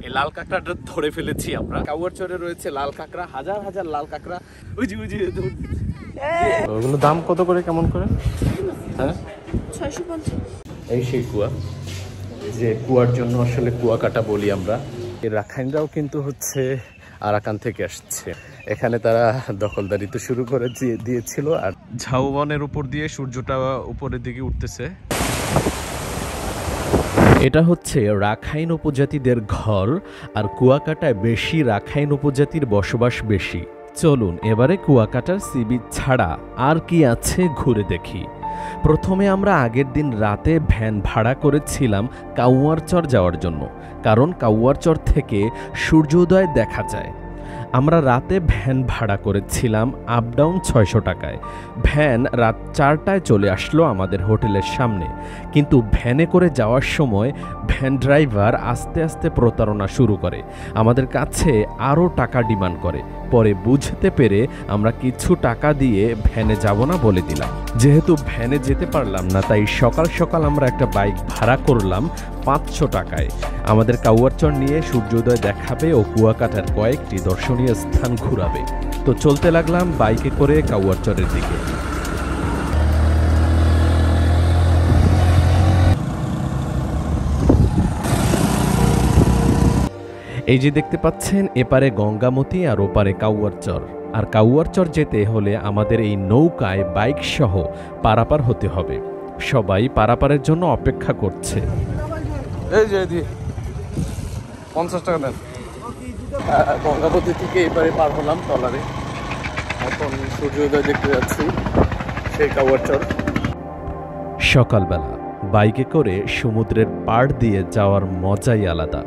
এই লাল কাঁকড়াটা ধরে ফেলেছি আমরা। কাউয়ারচরে রয়েছে লাল কাঁকড়া, হাজার হাজার লাল কাঁকড়া। ওগুলো দাম কত করে, কেমন করে? হ্যাঁ 650। এই সেই কুয়া, যে কুয়ার জন্য আসলে কুয়াকাটা বলি আমরা। এই রাখাইনরাও কিন্তু হচ্ছে আরাকান থেকে আসছে, এখানে তারা দখলদারি তো শুরু করে দিয়েছিল। আর ঝাউবনের উপর দিয়ে সূর্যটা উপরের দিকে উঠতেছে। এটা হচ্ছে রাখাইন উপজাতিদের ঘর, আর কুয়াকাটায় বেশি রাখাইন উপজাতির বসবাস বেশি। চলুন এবারে কুয়াকাটার সি বিচ ছাড়া আর কি আছে ঘুরে দেখি। প্রথমে আমরা আগের দিন রাতে ভ্যান ভাড়া করেছিলাম কাউয়ারচর যাওয়ার জন্য, কারণ কাউয়ারচর থেকে সূর্যোদয় দেখা যায়। আমরা রাতে ভ্যান ভাড়া করেছিলাম আপ ডাউন 600 টাকায়। ভ্যান রাত 4টায় চলে আসলো আমাদের হোটেলের সামনে, কিন্তু ভ্যানে করে যাওয়ার সময় ভ্যান ড্রাইভার আস্তে আস্তে প্রতারণা শুরু করে, আমাদের কাছে আরও টাকা ডিমান্ড করে। পরে বুঝতে পেরে আমরা কিছু টাকা দিয়ে ভ্যানে যাব না বলে দিলাম। যেহেতু ভ্যানে যেতে পারলাম না, তাই সকাল সকাল আমরা একটা বাইক ভাড়া করলাম 500 টাকায়। আমাদের কাউয়ারচর নিয়ে সূর্যোদয় দেখাবে ও কুয়াকাটার কয়েকটি দর্শনীয় স্থান ঘুরাবে। তো চলতে লাগলাম বাইকে করে কাউয়ারচরের দিকে। এই যে দেখতে পাচ্ছেন, এপারে গঙ্গামতি আর ওপারে কাউয়ারচর। আর কাউয়ারচর যেতে হলে আমাদের এই নৌকায় বাইক সহ পারাপার হতে হবে। সবাই পারাপারের জন্য অপেক্ষা করছে। এই যে 50 টাকা দেন। গঙ্গামতি থেকে এপারে পার হলাম ট্রলারে, এখন সূর্যোদয় দেখতে যাচ্ছি সেই কাউয়ারচর। সকালবেলা বাইকে করে সমুদ্রের পাড় দিয়ে যাওয়ার মজাই আলাদা।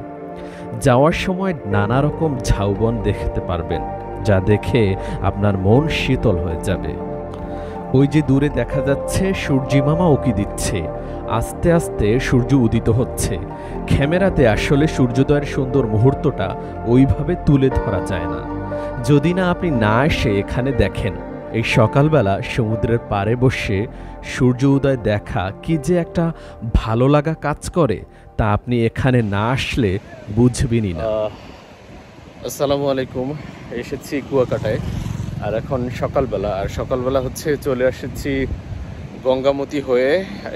যাওয়ার সময় নানা রকম ঝাউবন দেখতে পারবেন, যা দেখে আপনার মন শীতল হয়ে যাবে। ওই যে দূরে দেখা যাচ্ছে সূর্যিমামা উঁকি দিচ্ছে, আস্তে আস্তে সূর্য উদিত হচ্ছে। ক্যামেরাতে আসলে সূর্যোদয়ের সুন্দর মুহূর্তটা ওইভাবে তুলে ধরা যায় না, যদি না আপনি না এসে এখানে দেখেন। এই সকালবেলা সমুদ্রের পাড়ে বসে সূর্য উদয় দেখা কি যে একটা ভালো লাগা কাজ করে, তা আপনি এখানে না আসলে বুঝবেনই না। আসসালামু আলাইকুম, এসেছি কুয়াকাটায়, আর এখন সকালবেলা। আর সকালবেলা হচ্ছে চলে এসেছি গঙ্গামতি হয়ে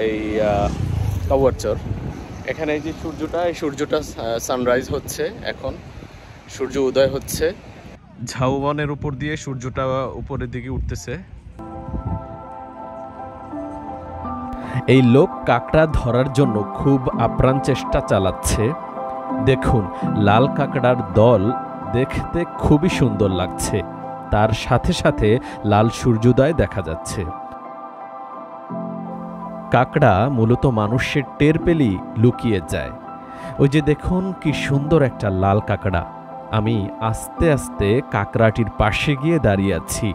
এই কাউয়ারচর। এখানে এই যে সূর্যটা, এই সূর্যটা সানরাইজ হচ্ছে, এখন সূর্য উদয় হচ্ছে। ঝাউবনের উপর দিয়ে সূর্যটা উপরের দিকে উঠতেছে। এই লোক কাঁকড়া ধরার জন্য খুব আপ্রাণ চেষ্টা চালাচ্ছে। দেখুন, লাল কাঁকড়ার দল দেখতে খুবই সুন্দর লাগছে, তার সাথে সাথে লাল সূর্যোদয় দেখা যাচ্ছে। কাঁকড়া মূলত মানুষের টের পেলেই লুকিয়ে যায়। ওই যে দেখুন কি সুন্দর একটা লাল কাঁকড়া। আমি আস্তে আস্তে কাঁকড়াটির পাশে গিয়ে দাঁড়িয়ে আছি,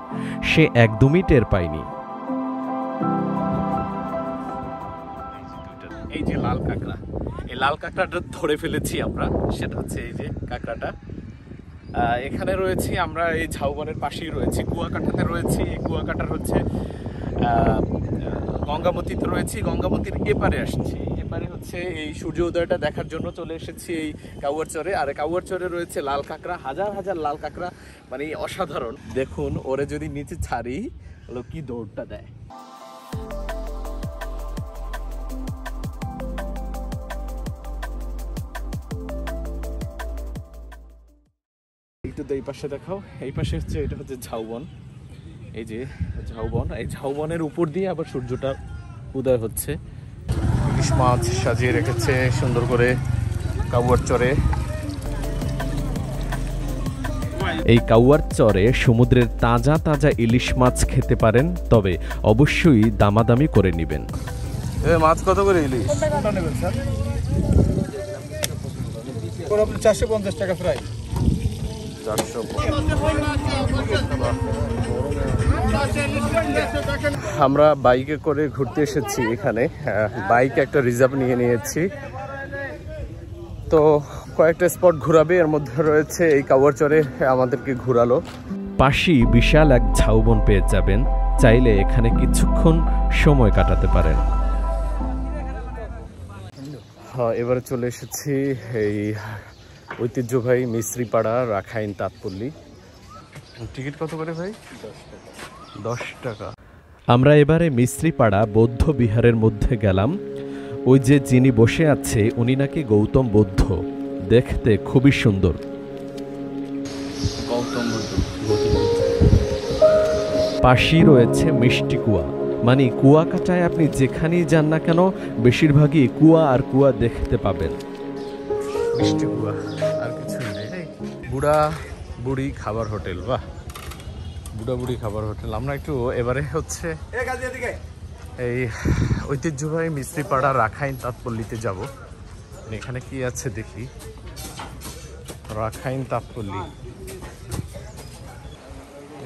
সে একদমই টের পায়নি। এই যে লাল কাঁকড়া, এই লাল কাঁকড়াটা ধরে ফেলেছি আমরা, সেটা হচ্ছে এই যে কাঁকড়াটা। এখানে রয়েছি আমরা, এই ঝাউবনের পাশেই রয়েছি, কুয়াকাটাতে রয়েছি। এই কুয়াকাটার হচ্ছে গঙ্গামতিতে রয়েছি, গঙ্গামতির এপারে আসছি। এপারে হচ্ছে এই সূর্য উদয়টা দেখার জন্য চলে এসেছি এই কাউয়ারচরে। আর কাউয়ারচরে রয়েছে লাল কাঁকড়া, হাজার হাজার লাল কাঁকড়া, মানে অসাধারণ। দেখুন, ওরে যদি নিচে ছাড়ি, হলো কি দৌড়টা দেয়। একটু এই পাশে দেখাও, এই পাশে হচ্ছে, এটা হচ্ছে ঝাউবন। এই যে ঝাউবন, এই ঝাউবনের উপর দিয়ে আবার সূর্যটা উদয় হচ্ছে। ইলিশ মাছ সাজিয়ে রেখেছে সুন্দর করে কাউয়ারচরে। এই কাউয়ারচরে সমুদ্রের তাজা তাজা ইলিশ মাছ খেতে পারেন, তবে অবশ্যই দামাদামি করে নেবেন। মাছ কত করে ইলিশ? কোনটা নেবেন স্যার? 450 টাকা ফ্রাই। আমরা বাইকে করে ঘুরতে এসেছি এখানে, বাইক একটা রিজার্ভ নিয়ে নিয়েছি। তো কয়েকটা স্পট ঘোরাবে, এর মধ্যে রয়েছে এই কাউয়ারচরে আমাদেরকে ঘোরালো। পাশেই বিশাল এক ঝাউবন পেয়ে যাবেন, চাইলে এখানে কিছুক্ষণ সময় কাটাতে পারেন। হ্যাঁ, এবারে চলে এসেছি এই ঐতিহ্যবাহী মিস্ত্রিপাড়া রাখাইন তাঁতপল্লী। টিকিট কত করে ভাই? 10 টাকা। আমরা এবারে মিস্ত্রিপাড়া বৌদ্ধ বিহারের মধ্যে গেলাম। ওই যে যিনি বসে আছে উনি নাকি গৌতম বুদ্ধ, দেখতে খুবই সুন্দর। পাশেই রয়েছে মিষ্টি কুয়া, মানে কুয়াকাটায় আপনি যেখানেই যান না কেন বেশিরভাগই কুয়া আর কুয়া দেখতে পাবেন। মিষ্টি কুয়া আর কিছু নেই। বুড়া বুড়ি খাবার হোটেল, বাহ, বুড়া বুড়ি খাবার হোটেল। আমরা একটু এবারে হচ্ছে এই ঐতিহ্যবাহী মিস্ত্রিপাড়া রাখাইন তাঁতপল্লীতে যাব। এখানে কি আছে দেখি। রাখাইন তাঁতপল্লী,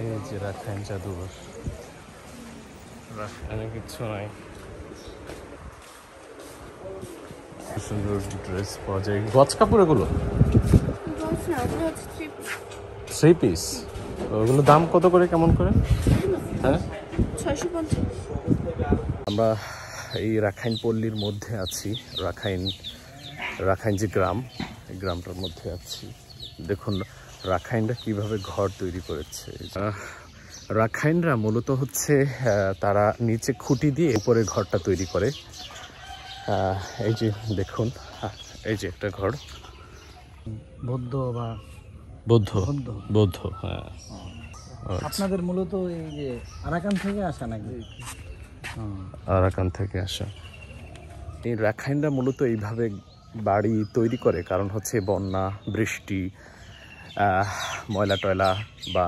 এই যে রাখাইন জাদুঘর। রাখাইনে কিচ্ছু নাই, সুন্দর ড্রেস পাওয়া যায়। গজ কাপড় এগুলো 3 পিস। ওগুলো দাম কত করে, কেমন করে? হ্যাঁ, 650। আমরা এই রাখাইন পল্লীর মধ্যে আছি। রাখাইন যে গ্রাম, এই গ্রামটার মধ্যে আছি। দেখুন রাখাইনরা কিভাবে ঘর তৈরি করেছে। রাখাইনরা মূলত হচ্ছে তারা নিচে খুঁটি দিয়ে উপরে ঘরটা তৈরি করে। এই যে দেখুন, এই যে একটা ঘর। বৌদ্ধ বা বৌদ্ধ বৌদ্ধ, হ্যাঁ। আপনাদের মূলত এই যে আরাকান থেকে আসা নাকি? আরাকান থেকে আসা। এই রাখাইনরা মূলত এইভাবে বাড়ি তৈরি করে, কারণ হচ্ছে বন্যা, বৃষ্টি, ময়লা টয়লা বা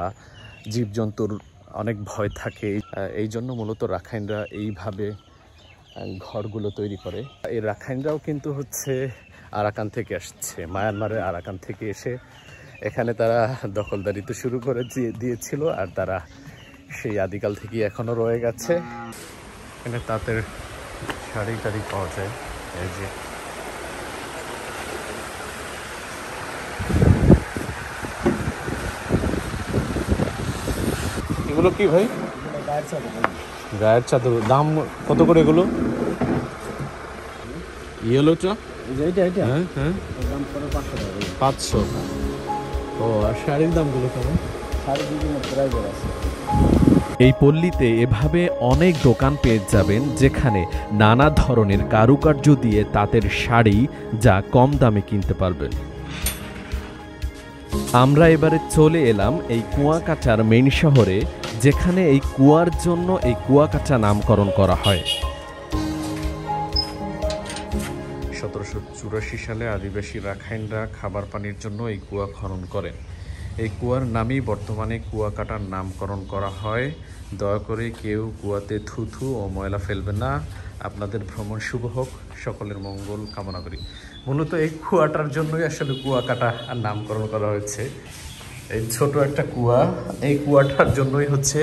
জীবজন্তুর অনেক ভয় থাকে। এই জন্য মূলত রাখাইনরা এইভাবে ঘরগুলো তৈরি করে। এই রাখাইনরাও কিন্তু হচ্ছে আরাকান থেকে আসছে, মায়ানমারের আরাকান থেকে এসে এখানে তারা দখলদারিত্ব শুরু করে দিয়েছিল, আর তারা সেই আদিকাল থেকে এখনো রয়ে গেছে। এখানে তাঁতের শাড়ি টাড়ি পাওয়া যায়। এই যে এগুলো কি ভাই? গায়ের চাদর। দাম কত করে এগুলো? ইয়েলোটা? হ্যাঁ হ্যাঁ, 500। ও, আর শাড়ির দামগুলো কেমন? এই পল্লীতে এভাবে অনেক দোকান পেয়ে যাবেন, যেখানে নানা ধরনের কারুকার্য দিয়ে তাঁতের শাড়ি যা কম দামে কিনতে পারবেন। আমরা এবারে চলে এলাম এই কুয়াকাটার মেইন শহরে, যেখানে এই কুয়ার জন্য এই কুয়াকাটা নামকরণ করা হয়। 1784 সালে আদিবাসী রাখাইনরা খাবার পানির জন্য এই কুয়া খনন করেন। এই কুয়ার নামই বর্তমানে কুয়াকাটার নামকরণ করা হয়। দয়া করে কেউ কুয়াতে থুথু ও ময়লা ফেলবেন না। আপনাদের ভ্রমণ শুভ হোক, সকলের মঙ্গল কামনা করি। মূলত এই কুয়াটার জন্যই আসলে কুয়াকাটা নামকরণ করা হয়েছে। এই ছোট একটা কুয়া, এই কুয়াটার জন্যই হচ্ছে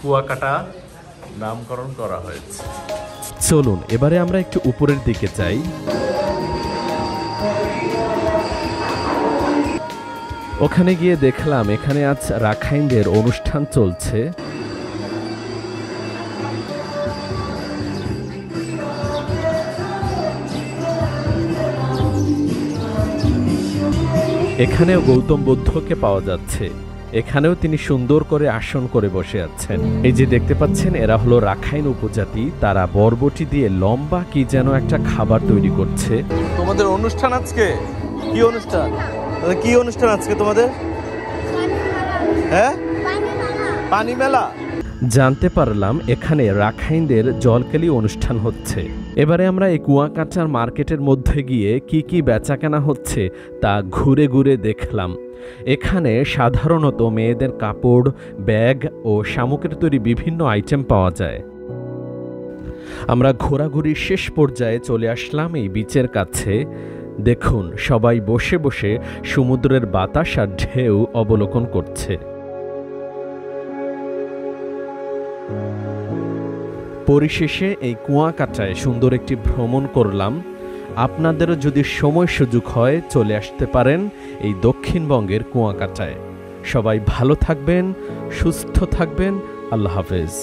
কুয়াকাটা নামকরণ করা হয়েছে। চলুন এবারে আমরা একটু উপরের দিকে যাই। ওখানে গিয়ে দেখলাম এখানে আজ রাখাইনদের অনুষ্ঠান চলছে। এখানেও গৌতম বুদ্ধকে পাওয়া যাচ্ছে। এখানেও তিনি সুন্দর করে আসন করে বসে আছেন। এই যে দেখতে পাচ্ছেন, এরা হলো রাখাইন উপজাতি। তারা বরবটি দিয়ে লম্বা কি যেন একটা খাবার তৈরি করছে। তোমাদের অনুষ্ঠান আজকে কি অনুষ্ঠান? কি অনুষ্ঠান আজকে তোমাদের? হ্যাঁ, পানি মেলা। জানতে পারলাম এখানে রাখাইনদের জলকেলি অনুষ্ঠান হচ্ছে। এবারে আমরা এই কুয়াকাটার মার্কেটের মধ্যে গিয়ে কি কি বেচাকেনা হচ্ছে তা ঘুরে ঘুরে দেখলাম। এখানে সাধারণত মেয়েদের কাপড়, ব্যাগ ও শামুকের তৈরি বিভিন্ন আইটেম পাওয়া যায়। আমরা ঘোরাঘুরির শেষ পর্যায়ে চলে আসলাম এই বিচের কাছে। দেখুন সবাই বসে বসে সমুদ্রের বাতাস আর ঢেউ অবলোকন করছে। পরিশেষে এই কুয়াকাটায় সুন্দর একটি ভ্রমণ করলাম। আপনাদেরও যদি সময় সুযোগ হয় চলে আসতে পারেন এই দক্ষিণবঙ্গের কুয়াকাটায়। সবাই ভালো থাকবেন, সুস্থ থাকবেন। আল্লাহ হাফেজ।